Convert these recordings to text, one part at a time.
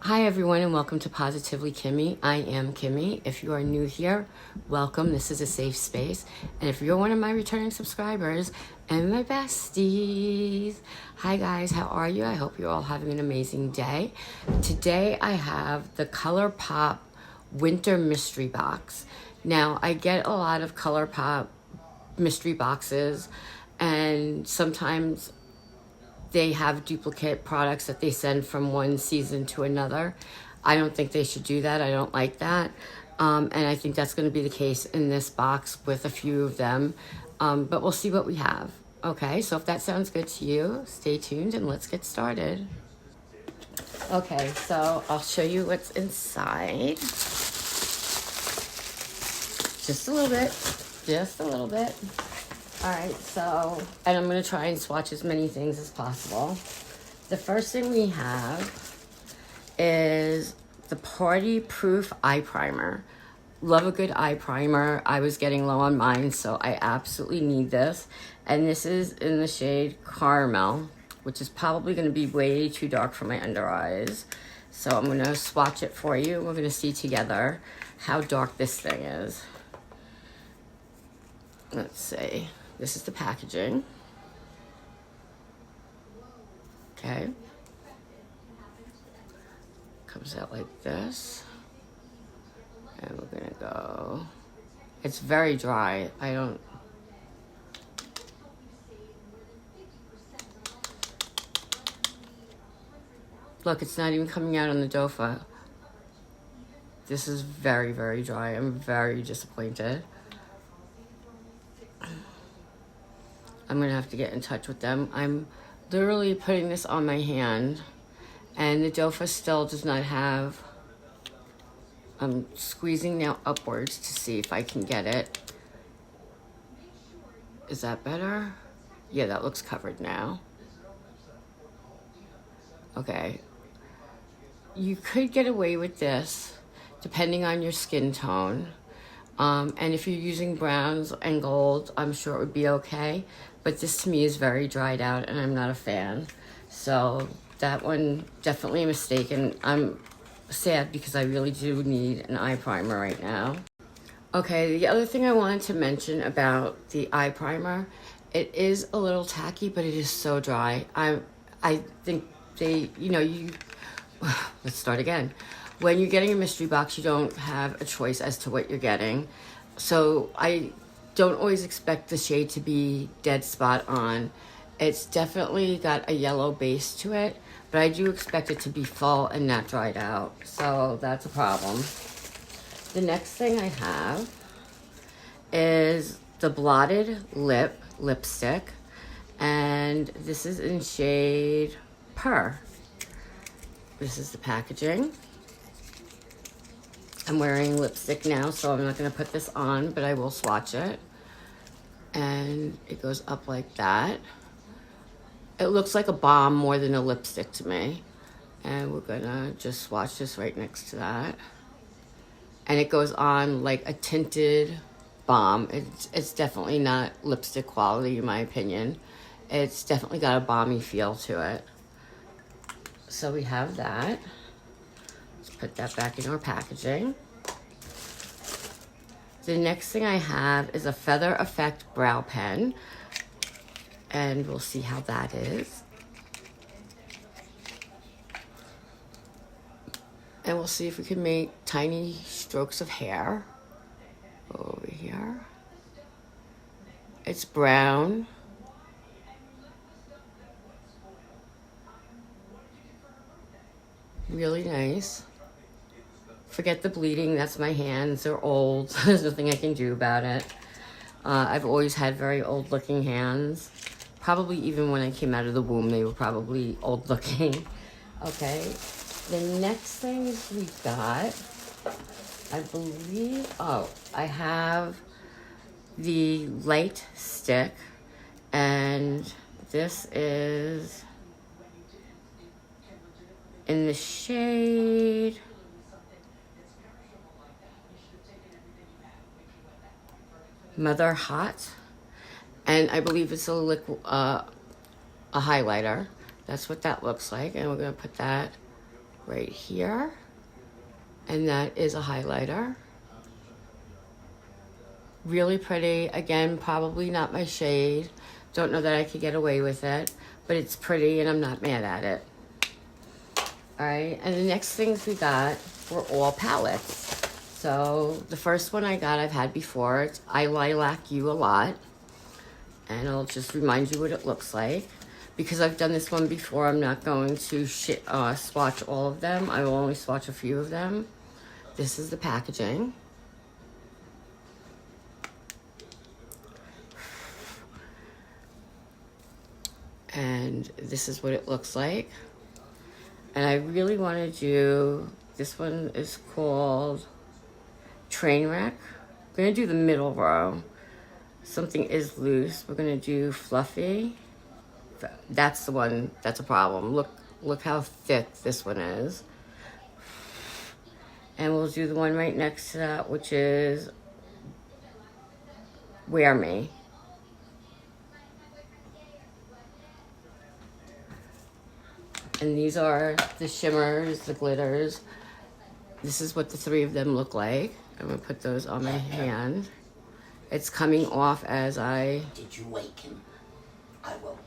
Hi everyone and welcome to Positively Kimmie. I am Kimmie. If you are new here, welcome. This is a safe space. And if you're one of my returning subscribers and my besties, hi guys, how are you? I hope you're all having an amazing day. Today I have the Colourpop Winter Mystery Box. Now I get a lot of Colourpop mystery boxes and sometimes they have duplicate products that they send from one season to another. I don't think they should do that. I don't like that. And I think that's going to be the case in this box with a few of them. But we'll see what we have. Okay, so if that sounds good to you, stay tuned and let's get started. Okay, so I'll show you what's inside. Just a little bit. Just a little bit. All right, so, and I'm going to try and swatch as many things as possible. The first thing we have is the Party Proof Eye Primer. Love a good eye primer. I was getting low on mine, so I absolutely need this. And this is in the shade Caramel, which is probably going to be way too dark for my under eyes. So I'm going to swatch it for you. We're going to see together how dark this thing is. Let's see. This is the packaging. Okay. Comes out like this. And we're gonna go. It's very dry. I don't. Look, it's not even coming out on the dofa. This is very, very dry. I'm very disappointed. I'm gonna have to get in touch with them. I'm literally putting this on my hand and the dofa still does not have, I'm squeezing now upwards to see if I can get it. Is that better? Yeah, that looks covered now. Okay. You could get away with this depending on your skin tone. And if you're using browns and gold, I'm sure it would be okay. But this to me is very dried out and I'm not a fan. So that one, definitely a mistake. And I'm sad because I really do need an eye primer right now. Okay, the other thing I wanted to mention about the eye primer, it is a little tacky, but it is so dry. I think they, let's start again. When you're getting a mystery box, you don't have a choice as to what you're getting. So I don't always expect the shade to be dead spot on. It's definitely got a yellow base to it, but I do expect it to be full and not dried out. So that's a problem. The next thing I have is the Blotted Lip lipstick. And this is in shade Purr. This is the packaging. I'm wearing lipstick now, so I'm not going to put this on, but I will swatch it. And it goes up like that. It looks like a balm more than a lipstick to me. And we're going to just swatch this right next to that. And it goes on like a tinted balm. It's definitely not lipstick quality, in my opinion. It's definitely got a balmy feel to it. So we have that. Put that back in our packaging. The next thing I have is a Feather Effect brow pen. And we'll see how that is. And we'll see if we can make tiny strokes of hair. Over here. It's brown. Really nice. Forget the bleeding, that's my hands, they're old. There's nothing I can do about it. I've always had very old looking hands. Probably even when I came out of the womb, they were probably old looking. Okay, the next thing we got, I believe, I have the light stick. And this is in the shade Mother Hot, and I believe it's a highlighter. That's what that looks like, and we're gonna put that right here. And that is a highlighter. Really pretty. Again, probably not my shade. Don't know that I could get away with it, but it's pretty and I'm not mad at it. All right, and the next things we got were all palettes. So the first one I got I've had before. It's I Lilac You a Lot. And I'll just remind you what it looks like. Because I've done this one before, I'm not going to swatch all of them. I will only swatch a few of them. This is the packaging. And this is what it looks like. And I really want to do, this one is called Trainwreck. I'm going to do the middle row. Something is loose. We're going to do Fluffy. That's the one that's a problem. Look how thick this one is. And we'll do the one right next to that, which is Wear Me. And these are the shimmers, the glitters. This is what the three of them look like. I'm gonna put those on my hand. It's coming off as I... Did you wake him? I will.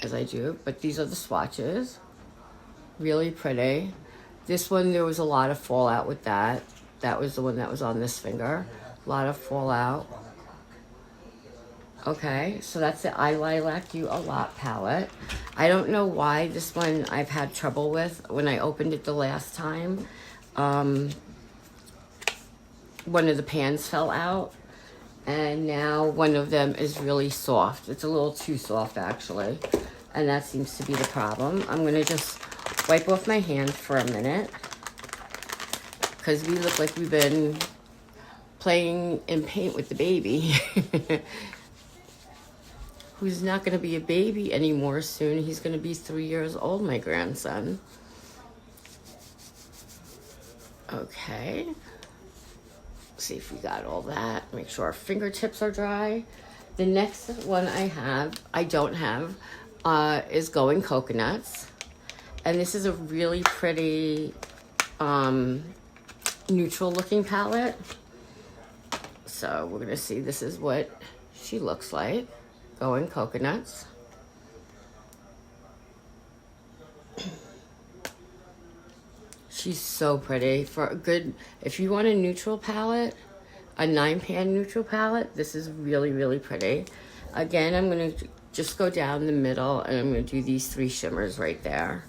As I do, but these are the swatches. Really pretty. This one, there was a lot of fallout with that. That was the one that was on this finger. A lot of fallout. Okay, so that's the I Lilac You a Lot palette. I don't know why this one I've had trouble with when I opened it the last time. One of the pans fell out, and now one of them is really soft. It's a little too soft, actually, and that seems to be the problem. I'm gonna just wipe off my hands for a minute, because we look like we've been playing in paint with the baby. Who's not going to be a baby anymore soon. He's going to be 3 years old, my grandson. Okay. See if we got all that. Make sure our fingertips are dry. The next one I don't have, is Going Coconuts. And this is a really pretty neutral looking palette. So we're going to see, this is what she looks like. Going Coconuts. She's so pretty. For a good, if you want a neutral palette, a 9-pan neutral palette, this is really, really pretty. Again, I'm going to just go down the middle and I'm going to do these 3 shimmers right there.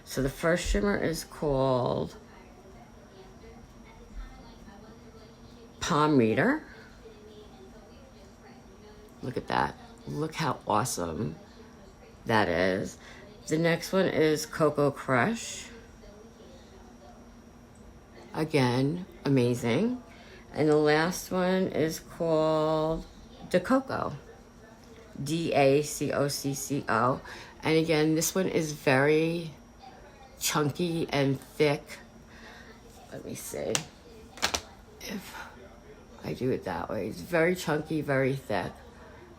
So the first shimmer is called Palm Reader. Look at that. Look how awesome that is. The next one is Cocoa Crush. Again, amazing. And the last one is called Dacoco. D-A-C-O-C-C-O. And again, this one is very chunky and thick. Let me see if I do it that way. It's very chunky, very thick.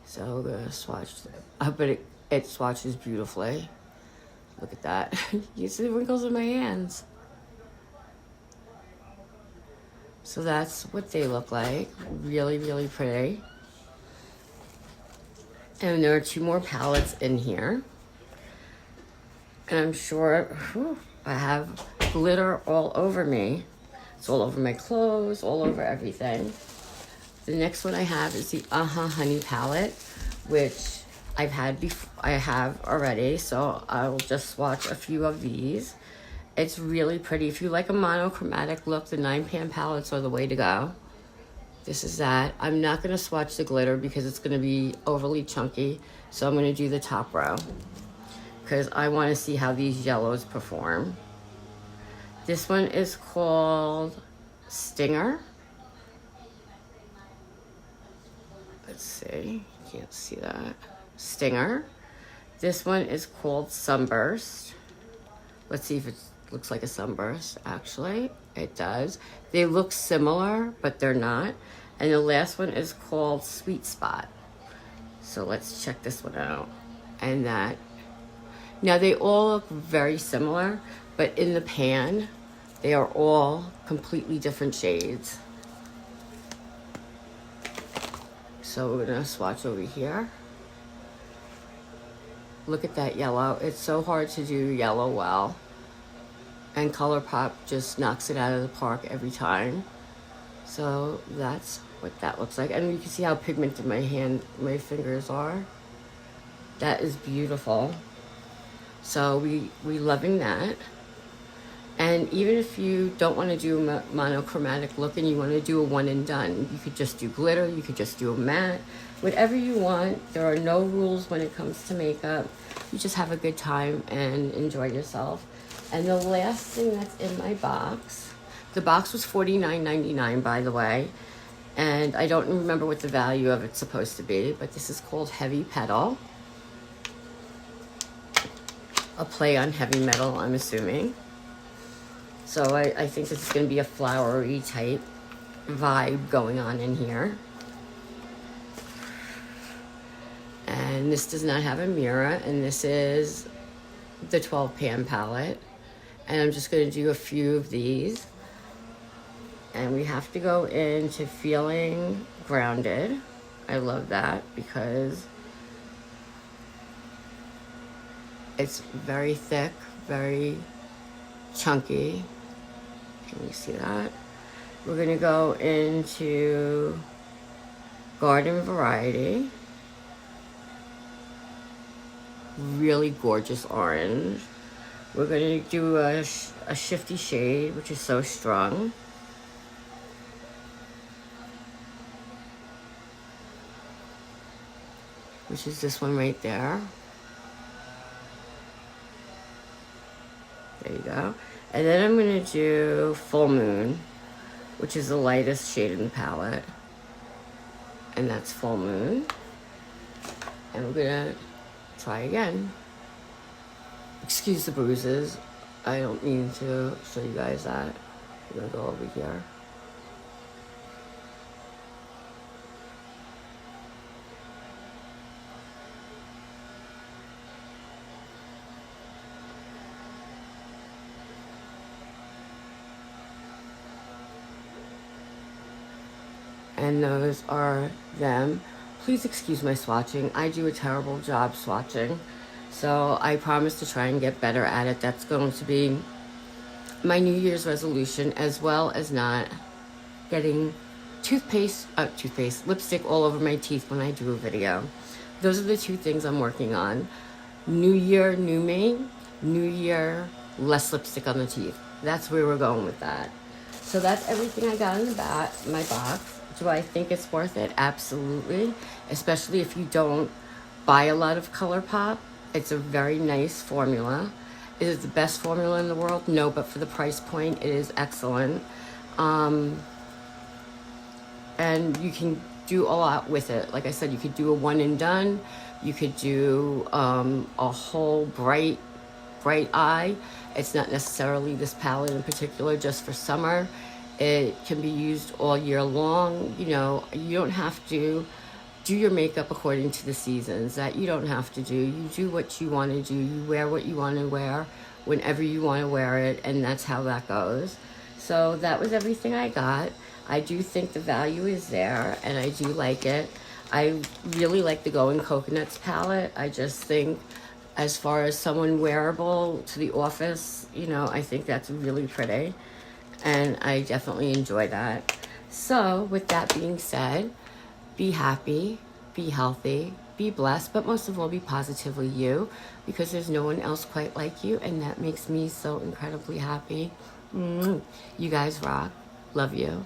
So I'm gonna swatch, but it swatches beautifully. Look at that. You see the wrinkles in my hands. So that's what they look like. Really, really pretty. And there are 2 more palettes in here. And I'm sure, I have glitter all over me. It's all over my clothes, all over everything. The next one I have is the Honey palette, which I have already, so I'll just swatch a few of these. It's really pretty. If you like a monochromatic look, the 9-pan palettes are the way to go. This is that. I'm not going to swatch the glitter because it's going to be overly chunky, so I'm going to do the top row because I want to see how these yellows perform. This one is called Stinger. Let's see, can't see that. Stinger. This one is called Sunburst. Let's see if it looks like a sunburst. Actually, it does. They look similar, but they're not. And the last one is called Sweet Spot. So let's check this one out. And that. Now they all look very similar, but in the pan, they are all completely different shades. So we're gonna swatch over here. Look at that yellow. It's so hard to do yellow well. And Colourpop just knocks it out of the park every time. So that's what that looks like. And you can see how pigmented my fingers are. That is beautiful. So we loving that. And even if you don't want to do a monochromatic look and you want to do a one and done, you could just do glitter, you could just do a matte, whatever you want. There are no rules when it comes to makeup. You just have a good time and enjoy yourself. And the last thing that's in my box, the box was $49.99, by the way. And I don't remember what the value of it's supposed to be, but this is called Heavy Petal. A play on heavy metal, I'm assuming. So I think this is going to be a flowery type vibe going on in here. And this does not have a mirror, and this is the 12 pan palette. And I'm just going to do a few of these. And we have to go into Feeling Grounded. I love that because it's very thick, very chunky. Can you see that? We're going to go into Garden Variety. Really gorgeous orange. We're going to do a shifty shade, which is So Strong. Which is this one right there. There you go. And then I'm going to do Full Moon, which is the lightest shade in the palette. And that's Full Moon. And we're going to try again. Excuse the bruises. I don't mean to show you guys that. I'm going to go over here. And those are them. Please excuse my swatching. I do a terrible job swatching. So I promise to try and get better at it. That's going to be my New Year's resolution, as well as not getting lipstick all over my teeth when I do a video. Those are the two things I'm working on. New Year, new me. New Year, less lipstick on the teeth. That's where we're going with that. So that's everything I got in my box. Do I think it's worth it? Absolutely. Especially if you don't buy a lot of Colourpop. It's a very nice formula. Is it the best formula in the world? No, but for the price point, it is excellent. And you can do a lot with it. Like I said, you could do a one and done. You could do a whole bright eye. It's not necessarily this palette in particular, just for summer. It can be used all year long. You know, you don't have to do your makeup according to the seasons. That you don't have to do. You do what you want to do. You wear what you want to wear whenever you want to wear it, and that's how that goes. So that was everything I got. I do think the value is there, and I do like it. I really like the Going Coconuts palette. I just think, as far as someone wearable to the office, you know, I think that's really pretty. And I definitely enjoy that. So with that being said, be happy, be healthy, be blessed, but most of all, be positively you, because there's no one else quite like you, and that makes me so incredibly happy. You guys rock. Love you.